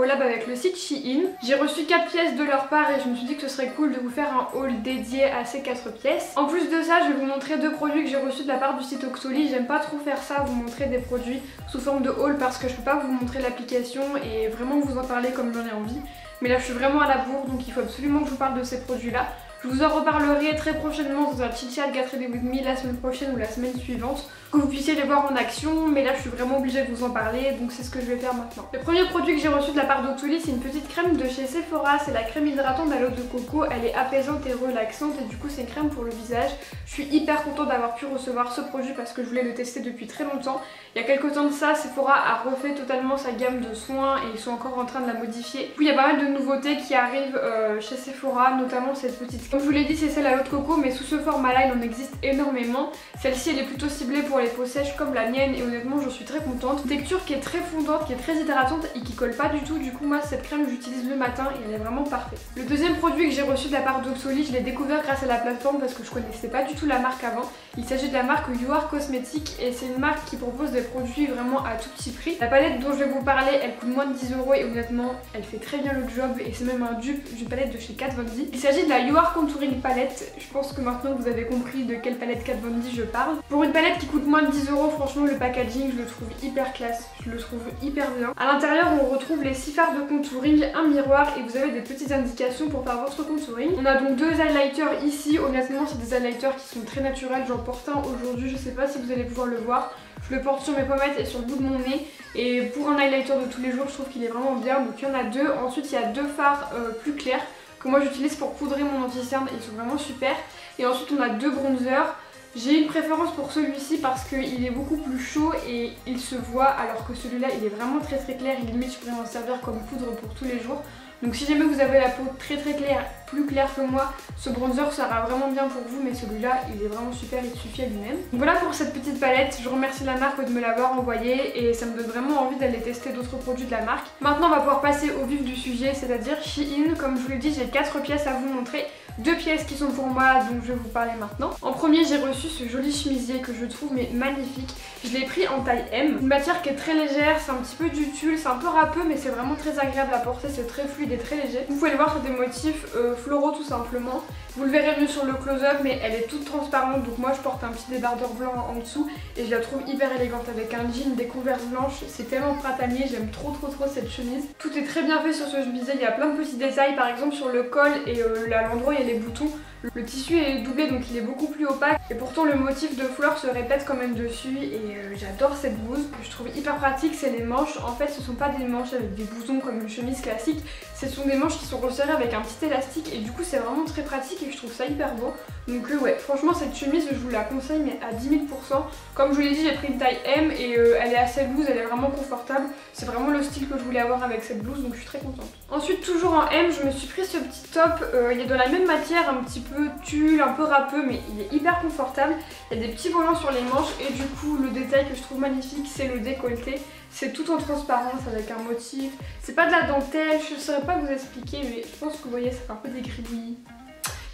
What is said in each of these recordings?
collab avec le site Shein. J'ai reçu 4 pièces de leur part et je me suis dit que ce serait cool de vous faire un haul dédié à ces 4 pièces. En plus de ça, je vais vous montrer 2 produits que j'ai reçus de la part du site Oxoli. J'aime pas trop faire ça, vous montrer des produits sous forme de haul parce que je peux pas vous montrer l'application et vraiment vous en parler comme j'en ai envie. Mais là je suis vraiment à la bourre donc il faut absolument que je vous parle de ces produits là. Je vous en reparlerai très prochainement dans un chit chat Get Ready With Me la semaine prochaine ou la semaine suivante, que vous puissiez les voir en action, mais là je suis vraiment obligée de vous en parler, donc c'est ce que je vais faire maintenant. Le premier produit que j'ai reçu de la part d'Oxoli, c'est une petite crème de chez Sephora, c'est la crème hydratante à l'eau de coco, elle est apaisante et relaxante et du coup c'est une crème pour le visage. Je suis hyper contente d'avoir pu recevoir ce produit parce que je voulais le tester depuis très longtemps. Il y a quelques temps de ça, Sephora a refait totalement sa gamme de soins et ils sont encore en train de la modifier. Puis il y a pas mal de nouveautés qui arrivent chez Sephora, notamment cette petite. Comme je vous l'ai dit, c'est celle à l'eau de coco, mais sous ce format-là, il en existe énormément. Celle-ci, elle est plutôt ciblée pour les peaux sèches comme la mienne et honnêtement, j'en suis très contente. Une texture qui est très fondante, qui est très hydratante et qui colle pas du tout. Du coup, moi, cette crème, j'utilise le matin et elle est vraiment parfaite. Le deuxième produit que j'ai reçu de la part d'Oxoli, je l'ai découvert grâce à la plateforme parce que je connaissais pas du tout la marque avant. Il s'agit de la marque You Are Cosmetics et c'est une marque qui propose des produits vraiment à tout petit prix. La palette dont je vais vous parler, elle coûte moins de 10 € et honnêtement, elle fait très bien le job et c'est même un dupe d'une palette de chez Kat Von D. Il s'agit de la You Are Contouring Palette. Je pense que maintenant vous avez compris de quelle palette Kat Von D je parle. Pour une palette qui coûte moins de 10 €, franchement le packaging je le trouve hyper classe, je le trouve hyper bien. À l'intérieur on retrouve les 6 fards de contouring, un miroir et vous avez des petites indications pour faire votre contouring. On a donc 2 highlighters ici, honnêtement c'est des highlighters qui sont très naturels, j'en porte un aujourd'hui, je sais pas si vous allez pouvoir le voir. Je le porte sur mes pommettes et sur le bout de mon nez et pour un highlighter de tous les jours je trouve qu'il est vraiment bien, donc il y en a 2. Ensuite il y a 2 fards plus clairs que moi j'utilise pour poudrer mon anti-cerne et ils sont vraiment super. Et ensuite on a 2 bronzers. J'ai une préférence pour celui-ci parce qu'il est beaucoup plus chaud et il se voit alors que celui-là il est vraiment très clair et limite je pourrais m'en servir comme poudre pour tous les jours. Donc si jamais vous avez la peau très claire, plus claire que moi, ce bronzer sera vraiment bien pour vous, mais celui-là il est vraiment super, il suffit à lui-même. Donc voilà pour cette petite palette, je remercie la marque de me l'avoir envoyée et ça me donne vraiment envie d'aller tester d'autres produits de la marque. Maintenant on va pouvoir passer au vif du sujet, c'est-à-dire Shein. Comme je vous l'ai dit, j'ai 4 pièces à vous montrer. 2 pièces qui sont pour moi, donc je vais vous parler maintenant. En premier, j'ai reçu ce joli chemisier que je trouve mais magnifique. Je l'ai pris en taille M. Une matière qui est très légère, c'est un petit peu du tulle, c'est un peu râpeux mais c'est vraiment très agréable à porter, c'est très fluide et très léger. Vous pouvez le voir, c'est des motifs floraux tout simplement. Vous le verrez mieux sur le close-up mais elle est toute transparente, donc moi je porte un petit débardeur blanc en dessous et je la trouve hyper élégante avec un jean, des converses blanches. C'est tellement printanier, j'aime trop cette chemise. Tout est très bien fait sur ce chemisier, il y a plein de petits détails, par exemple sur le col et à l'endroit où il y a les boutons. Le tissu est doublé donc il est beaucoup plus opaque et pourtant le motif de fleurs se répète quand même dessus et j'adore cette blouse. Ce que je trouve hyper pratique, c'est les manches. En fait ce sont pas des manches avec des boutons comme une chemise classique, ce sont des manches qui sont resserrées avec un petit élastique et du coup c'est vraiment très pratique et je trouve ça hyper beau. Donc ouais, franchement cette chemise je vous la conseille mais à 10 000 %. Comme je vous l'ai dit, j'ai pris une taille M et elle est assez loose, elle est vraiment confortable. C'est vraiment le style que je voulais avoir avec cette blouse donc je suis très contente. Ensuite toujours en M, je me suis pris ce petit top, il est dans la même matière, un petit peu tulle, un peu râpeux mais il est hyper confortable. Il y a des petits volants sur les manches et du coup le détail que je trouve magnifique c'est le décolleté. C'est tout en transparence avec un motif. C'est pas de la dentelle, je ne saurais pas vous expliquer mais je pense que vous voyez ça fait un peu des gribouillis.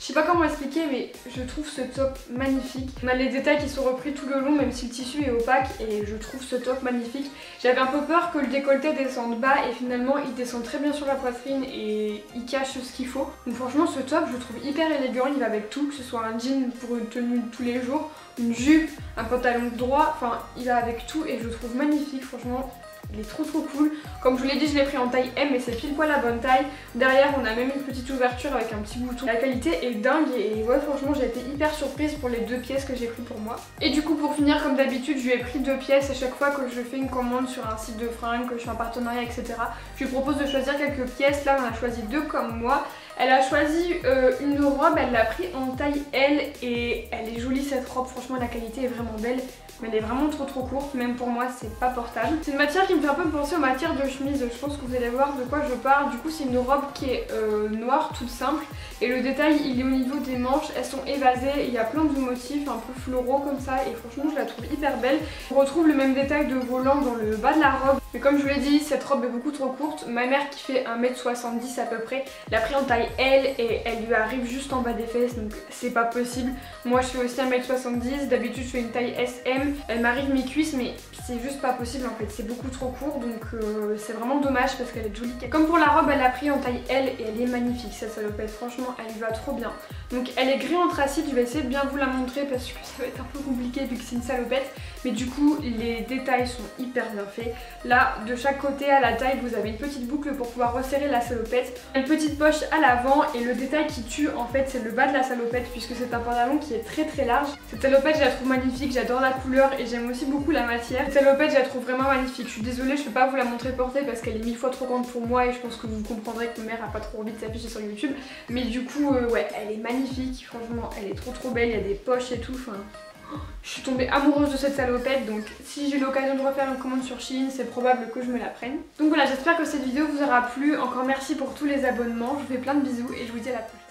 Je sais pas comment expliquer mais je trouve ce top magnifique. On a les détails qui sont repris tout le long même si le tissu est opaque et je trouve ce top magnifique. J'avais un peu peur que le décolleté descende bas et finalement il descend très bien sur la poitrine et il cache ce qu'il faut. Donc franchement ce top je le trouve hyper élégant, il va avec tout, que ce soit un jean pour une tenue de tous les jours, une jupe, un pantalon droit, enfin il va avec tout et je le trouve magnifique franchement. Il est trop cool. Comme je vous l'ai dit, je l'ai pris en taille M et c'est pile poil la bonne taille. Derrière on a même une petite ouverture avec un petit bouton. La qualité est dingue et ouais franchement j'ai été hyper surprise pour les 2 pièces que j'ai pris pour moi. Et du coup pour finir comme d'habitude je lui ai pris 2 pièces à chaque fois que je fais une commande sur un site de fringues, que je fais un partenariat etc. Je lui propose de choisir quelques pièces. Là on a choisi 2 comme moi. Elle a choisi une robe, elle l'a pris en taille L et elle est jolie cette robe, franchement la qualité est vraiment belle. Mais elle est vraiment trop courte, même pour moi c'est pas portable. C'est une matière qui me fait un peu penser aux matières de chemise, je pense que vous allez voir de quoi je parle. Du coup c'est une robe qui est noire, toute simple. Et le détail il est au niveau des manches, elles sont évasées, il y a plein de motifs un peu floraux comme ça. Et franchement je la trouve hyper belle. On retrouve le même détail de volant dans le bas de la robe. Mais comme je vous l'ai dit, cette robe est beaucoup trop courte. Ma mère qui fait 1m70 à peu près, l'a pris en taille L et elle lui arrive juste en bas des fesses, donc c'est pas possible. Moi je fais aussi 1m70, d'habitude je fais une taille SM, elle m'arrive mi-cuisse mais c'est juste pas possible en fait, c'est beaucoup trop court, donc c'est vraiment dommage parce qu'elle est jolie. Comme pour la robe, elle l'a pris en taille L et elle est magnifique cette salopette, franchement elle lui va trop bien. Donc elle est gris anthracite, je vais essayer de bien vous la montrer parce que ça va être un peu compliqué vu que c'est une salopette. Mais du coup les détails sont hyper bien faits. Là de chaque côté à la taille vous avez une petite boucle pour pouvoir resserrer la salopette. Une petite poche à l'avant et le détail qui tue en fait c'est le bas de la salopette puisque c'est un pantalon qui est très large. Cette salopette je la trouve magnifique, j'adore la couleur et j'aime aussi beaucoup la matière. Cette salopette je la trouve vraiment magnifique. Je suis désolée, je peux pas vous la montrer portée parce qu'elle est 1000 fois trop grande pour moi et je pense que vous comprendrez que ma mère a pas trop envie de s'afficher sur YouTube. Mais du coup ouais elle est magnifique, franchement elle est trop belle, il y a des poches et tout, enfin... Je suis tombée amoureuse de cette salopette, donc si j'ai l'occasion de refaire une commande sur Shein, c'est probable que je me la prenne. Donc voilà, j'espère que cette vidéo vous aura plu. Encore merci pour tous les abonnements, je vous fais plein de bisous et je vous dis à la prochaine.